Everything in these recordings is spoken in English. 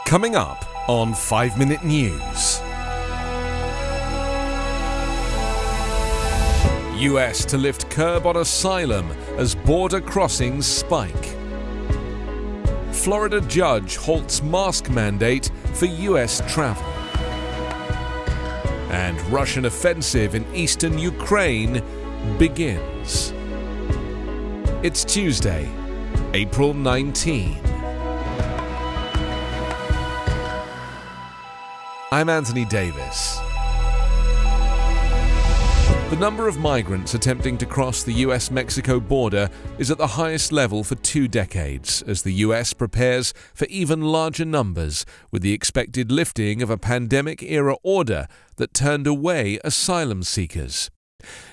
Coming up on 5 Minute News. US to lift curb on asylum as border crossings spike. Florida judge halts mask mandate for US travel. And Russian offensive in eastern Ukraine begins. It's Tuesday, April 19. I'm Anthony Davis. The number of migrants attempting to cross the US-Mexico border is at the highest level for 2 decades as the US prepares for even larger numbers with the expected lifting of a pandemic-era order that turned away asylum seekers.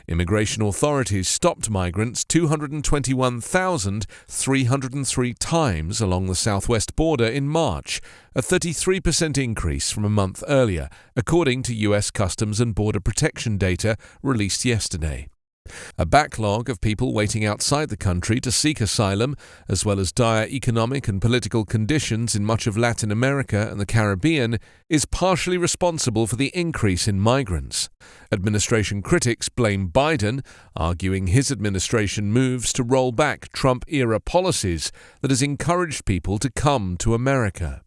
Immigration authorities stopped migrants 221,303 times along the southwest border in March, a 33% increase from a month earlier, according to US Customs and Border Protection data released yesterday. A backlog of people waiting outside the country to seek asylum, as well as dire economic and political conditions in much of Latin America and the Caribbean, is partially responsible for the increase in migrants. Administration critics blame Biden, arguing his administration moves to roll back Trump-era policies that has encouraged people to come to America.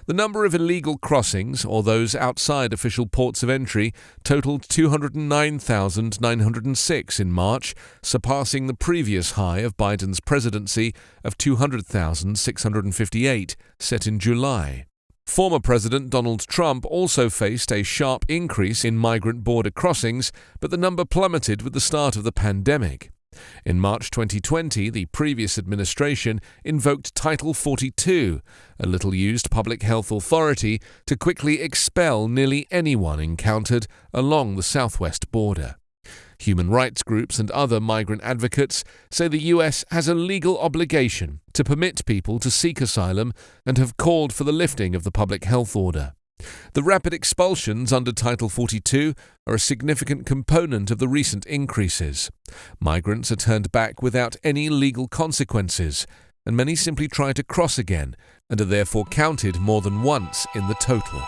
The number of illegal crossings, or those outside official ports of entry, totaled 209,906 in March, surpassing the previous high of Biden's presidency of 200,658, set in July. Former President Donald Trump also faced a sharp increase in migrant border crossings, but the number plummeted with the start of the pandemic. In March 2020, the previous administration invoked Title 42, a little-used public health authority, to quickly expel nearly anyone encountered along the southwest border. Human rights groups and other migrant advocates say the US has a legal obligation to permit people to seek asylum and have called for the lifting of the public health order. The rapid expulsions under Title 42 are a significant component of the recent increases. Migrants are turned back without any legal consequences, and many simply try to cross again and are therefore counted more than once in the total.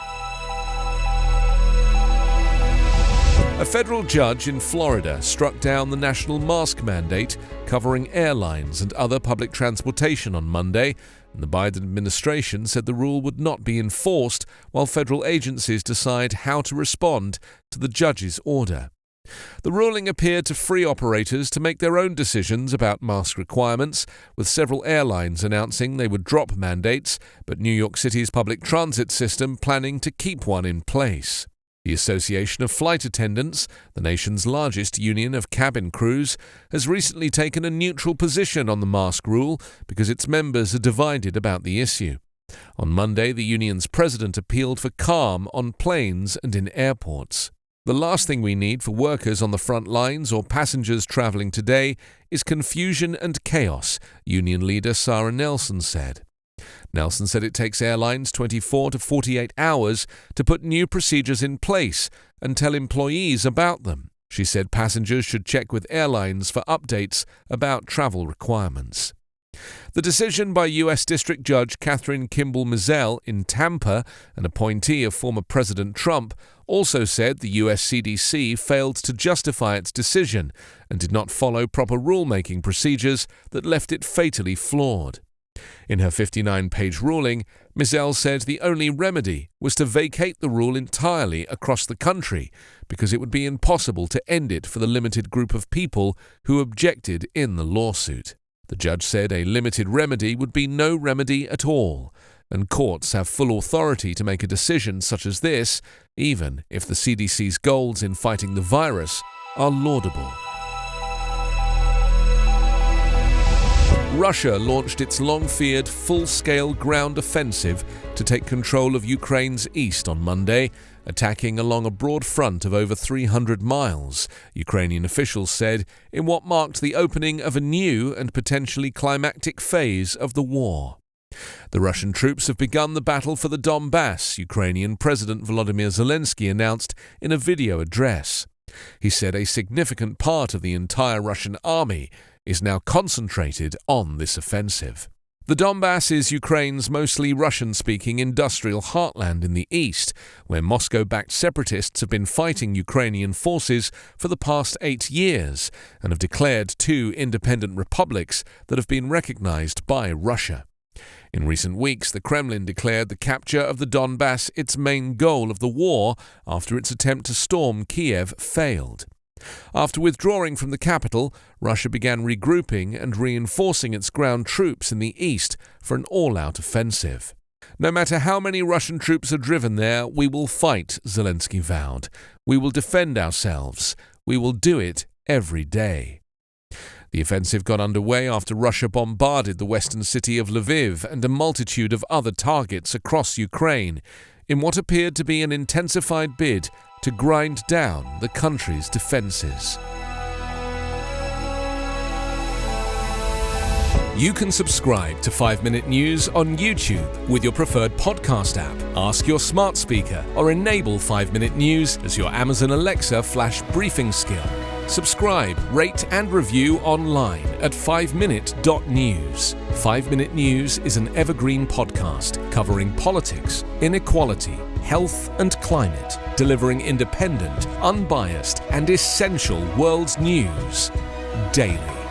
A federal judge in Florida struck down the national mask mandate covering airlines and other public transportation on Monday, and the Biden administration said the rule would not be enforced while federal agencies decide how to respond to the judge's order. The ruling appeared to free operators to make their own decisions about mask requirements, with several airlines announcing they would drop mandates, but New York City's public transit system planning to keep one in place. The Association of Flight Attendants, the nation's largest union of cabin crews, has recently taken a neutral position on the mask rule because its members are divided about the issue. On Monday, the union's president appealed for calm on planes and in airports. The last thing we need for workers on the front lines or passengers traveling today is confusion and chaos, union leader Sarah Nelson said. Nelson said it takes airlines 24 to 48 hours to put new procedures in place and tell employees about them. She said passengers should check with airlines for updates about travel requirements. The decision by U.S. District Judge Catherine Kimball Mizelle in Tampa, an appointee of former President Trump, also said the U.S. CDC failed to justify its decision and did not follow proper rulemaking procedures that left it fatally flawed. In her 59-page ruling, Mizelle said the only remedy was to vacate the rule entirely across the country because it would be impossible to end it for the limited group of people who objected in the lawsuit. The judge said a limited remedy would be no remedy at all, and courts have full authority to make a decision such as this, even if the CDC's goals in fighting the virus are laudable. Russia launched its long-feared full-scale ground offensive to take control of Ukraine's east on Monday, attacking along a broad front of over 300 miles, Ukrainian officials said, in what marked the opening of a new and potentially climactic phase of the war. The Russian troops have begun the battle for the Donbass, Ukrainian President Volodymyr Zelensky announced in a video address. He said a significant part of the entire Russian army is now concentrated on this offensive. The Donbass is Ukraine's mostly Russian-speaking industrial heartland in the east, where Moscow-backed separatists have been fighting Ukrainian forces for the past 8 years and have declared 2 independent republics that have been recognized by Russia. In recent weeks, the Kremlin declared the capture of the Donbass its main goal of the war after its attempt to storm Kiev failed. After withdrawing from the capital, Russia began regrouping and reinforcing its ground troops in the east for an all-out offensive. No matter how many Russian troops are driven there, we will fight, Zelensky vowed. We will defend ourselves. We will do it every day. The offensive got underway after Russia bombarded the western city of Lviv and a multitude of other targets across Ukraine, in what appeared to be an intensified bid to grind down the country's defences. You can subscribe to 5-Minute News on YouTube with your preferred podcast app. Ask your smart speaker or enable 5-Minute News as your Amazon Alexa flash briefing skill. Subscribe, rate and review online at 5minute.news. 5-Minute News is an Evergreen podcast covering politics, inequality, health and climate, delivering independent, unbiased and essential world news daily.